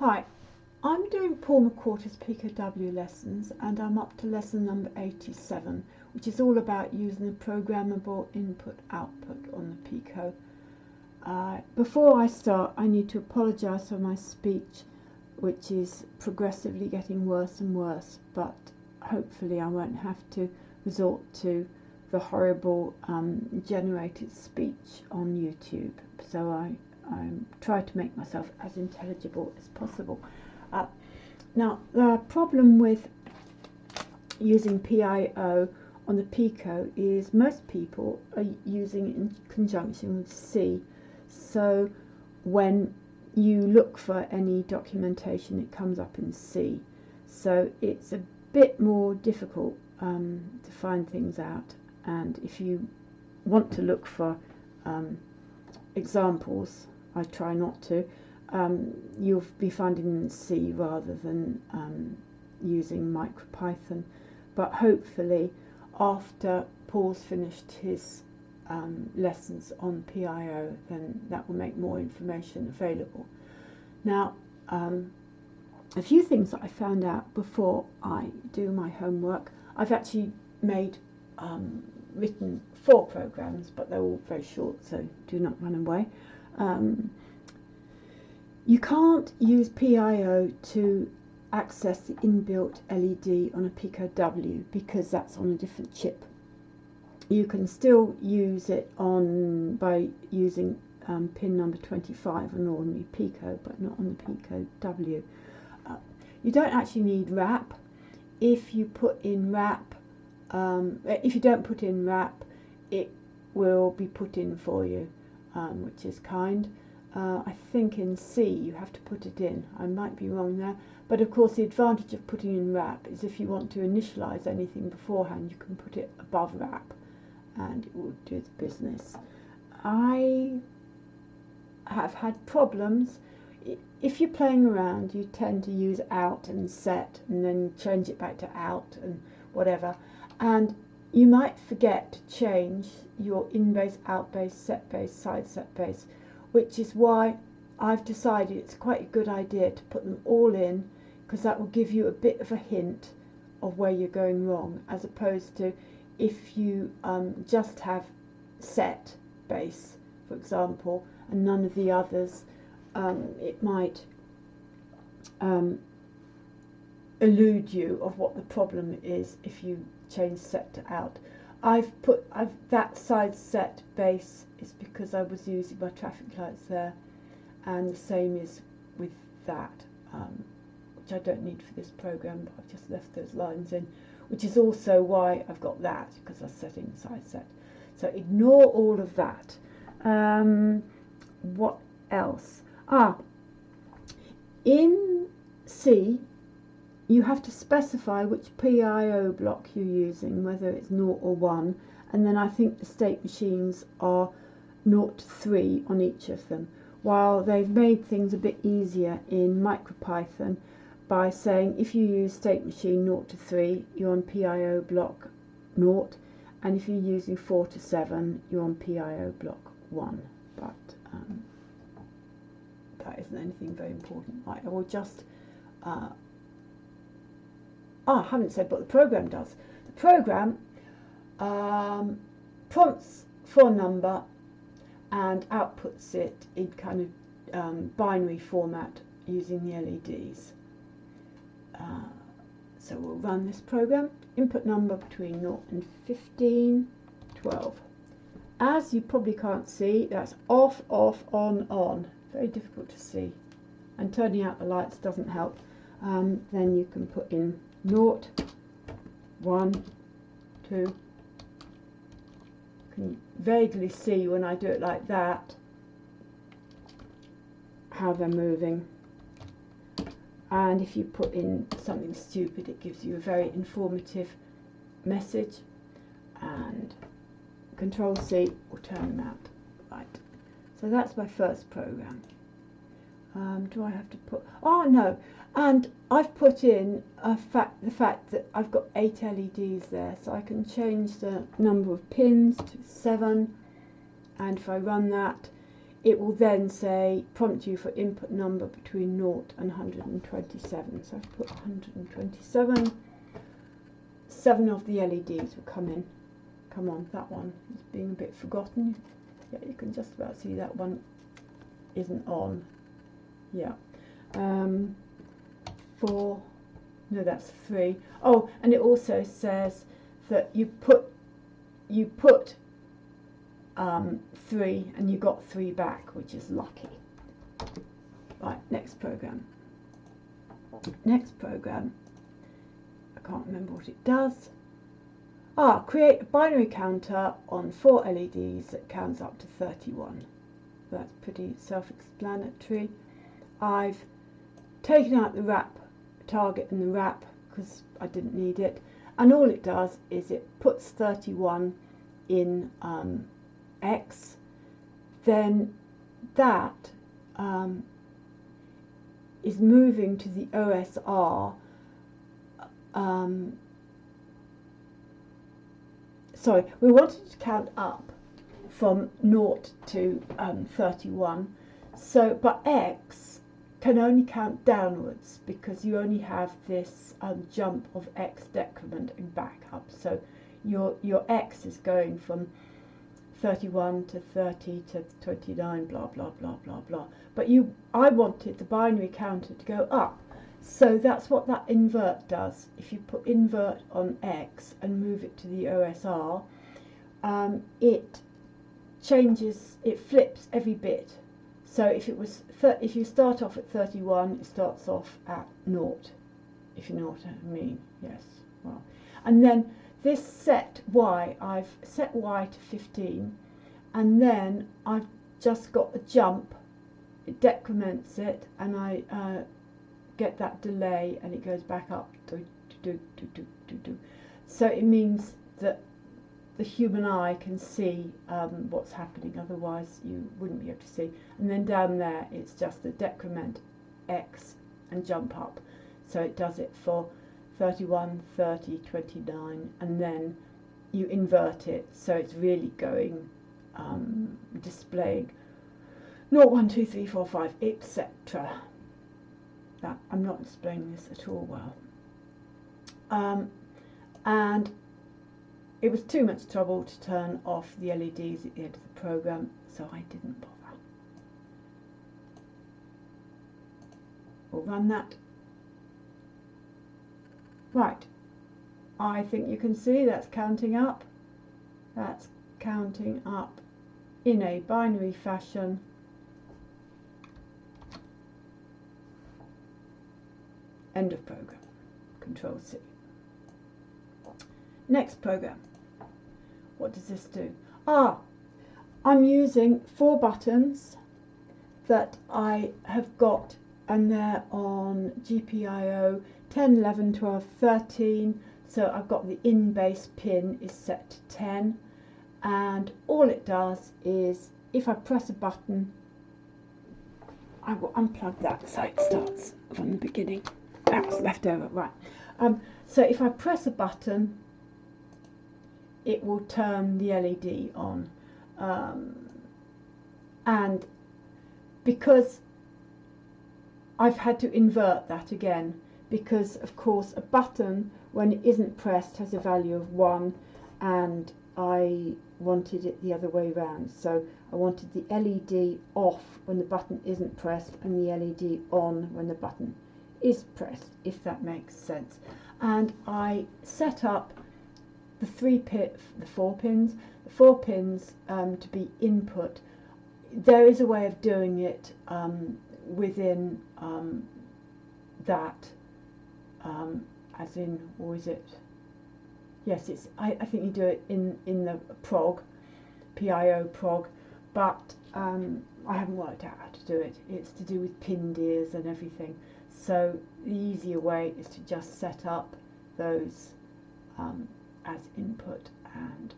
Hi, I'm doing Paul McWhorter's Pico W lessons and I'm up to lesson number 87, which is all about using the programmable input-output on the Pico. Before I start, I need to apologise for my speech, which is progressively getting worse and worse, but hopefully I won't have to resort to the horrible generated speech on YouTube. So I try to make myself as intelligible as possible. Now, the problem with using PIO on the Pico is most people are using it in conjunction with C. So when you look for any documentation, it comes up in C. So it's a bit more difficult to find things out. And if you want to look for examples, I try not to, you'll be finding in C rather than using MicroPython. But hopefully after Paul's finished his lessons on PIO, then that will make more information available. Now, a few things that I found out before I do my homework. I've actually written 4 programs, but they're all very short, so do not run away. You can't use PIO to access the inbuilt LED on a Pico W because that's on a different chip. You can still use it by using pin number 25 on an ordinary Pico, but not on the Pico W. You don't actually need wrap. If you put in wrap, if you don't put in wrap, it will be put in for you, which is kind. I think in C you have to put it in. I might be wrong there, but of course the advantage of putting in wrap is if you want to initialize anything beforehand, you can put it above wrap and it will do its business. I have had problems. If you're playing around, you tend to use out and set and then change it back to out and whatever, and you might forget to change your in base, out base, set base, side set base, which is why I've decided it's quite a good idea to put them all in, because that will give you a bit of a hint of where you're going wrong, as opposed to if you just have set base, for example, and none of the others. It might elude you of what the problem is if you change set to out. That side set base is because I was using my traffic lights there, and the same is with that, which I don't need for this program, but I've just left those lines in, which is also why I've got that, because I was setting side set. So ignore all of that. What else? In C, you have to specify which PIO block you're using, whether it's 0 or 1, and then I think the state machines are 0 to 3 on each of them, while they've made things a bit easier in MicroPython by saying if you use state machine 0 to 3, you're on PIO block 0, and if you're using 4 to 7, you're on PIO block 1. But that isn't anything very important. Right, I will just I haven't said what the program does. The program prompts for a number and outputs it in kind of binary format using the LEDs. So we'll run this program. Input number between 0 and 15, 12. As you probably can't see, that's off, off, on, on. Very difficult to see. And turning out the lights doesn't help. Then you can put in 0, 1, 2. You can vaguely see when I do it like that how they're moving. And if you put in something stupid, it gives you a very informative message. And Control C will turn them out. Right. So that's my first program. Do I have to put... Oh, no. And I've put in the fact that I've got 8 LEDs there, so I can change the number of pins to 7, and if I run that, it will then say, prompt you for input number between 0 and 127. So I've put 127. 7 of the LEDs will come in. Come on, that one is being a bit forgotten. Yeah, you can just about see that one isn't on. Yeah. 4, no, that's 3. Oh, and it also says that you put 3 and you got 3 back, which is lucky. Right, next program. Next program, I can't remember what it does. Create a binary counter on 4 LEDs that counts up to 31. That's pretty self-explanatory. I've taken out the wrap target and the wrap because I didn't need it, and all it does is it puts 31 in X. Then that is moving to the OSR. Sorry, we wanted to count up from 0 to 31. So, but X can only count downwards because you only have this jump of X decrement and back up. So your X is going from 31 to 30 to 29, blah blah blah blah blah. But I wanted the binary counter to go up. So that's what that invert does. If you put invert on X and move it to the OSR, it changes, it flips every bit. So if you start off at 31, it starts off at 0, if you know what I mean. Yes. Well, and then this set Y, I've set Y to 15, and then I've just got a jump. It decrements it, and I get that delay, and it goes back up. So it means that the human eye can see what's happening, otherwise you wouldn't be able to see. And then down there it's just a decrement X and jump up. So it does it for 31, 30, 29, and then you invert it, so it's really going, displaying 0, 1, 2, 3, 4, 5, etc. I'm not explaining this at all well. And it was too much trouble to turn off the LEDs at the end of the program, so I didn't bother. We'll run that. Right, I think you can see that's counting up. That's counting up in a binary fashion. End of program. Control C. Next program. What does this do? I'm using 4 buttons that I have got, and they're on GPIO 10, 11, 12, 13. So I've got the in base pin is set to 10, and all it does is if I press a button, I will unplug that so it starts from the beginning. That was left over, right. So if I press a button, it will turn the LED on, and because I've had to invert that again, because of course a button when it isn't pressed has a value of 1, and I wanted it the other way round. So I wanted the LED off when the button isn't pressed and the LED on when the button is pressed, if that makes sense. And I set up the 4 pins to be input. There is a way of doing it within that, as in, or is it? Yes, it's. I think you do it in the PIO prog, but I haven't worked out how to do it. It's to do with pin dears and everything. So the easier way is to just set up those as input, and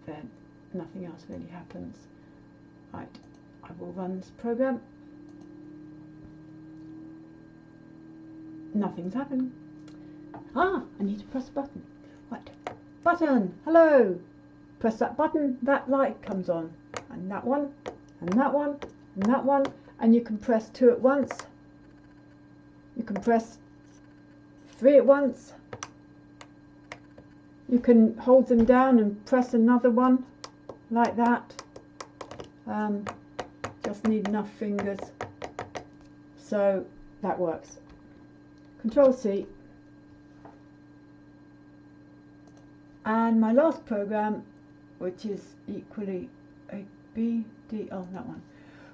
then nothing else really happens. Right, I will run this program. Nothing's happening. I need to press a button. Right, button, hello. Press that button, that light comes on, and that one, and that one, and that one, and you can press 2 at once, you can press 3 at once, you can hold them down and press another one like that. Just need enough fingers, so that works. Control C. And my last program, which is equally a B, D, oh, that one.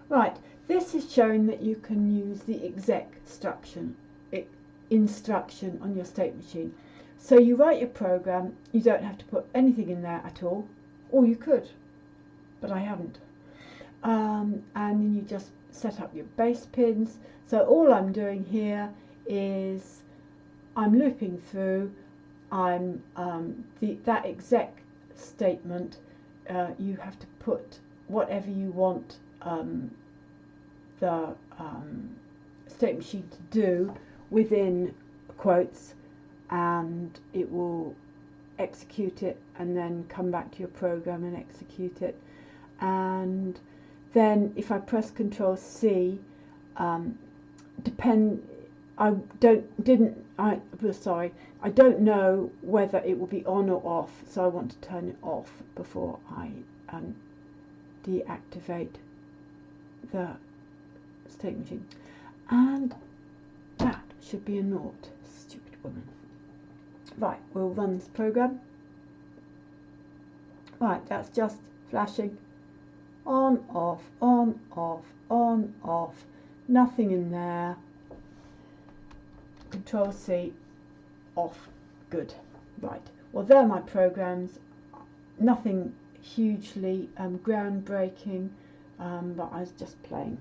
Right, this is showing that you can use the exec instruction on your state machine. So you write your program, you don't have to put anything in there at all, or you could, but I haven't. And then you just set up your base pins. So all I'm doing here is I'm looping through. I'm that exec statement. You have to put whatever you want the state machine to do within quotes, and it will execute it and then come back to your program and execute it. And then if I press Control C, I don't know whether it will be on or off, so I want to turn it off before I deactivate the state machine. And that should be a naught. Stupid woman. Right, we'll run this program. Right, that's just flashing on, off, on, off, on, off. Nothing in there. Control C, off. Good. Right. Well, there are my programs. Nothing hugely groundbreaking, but I was just playing.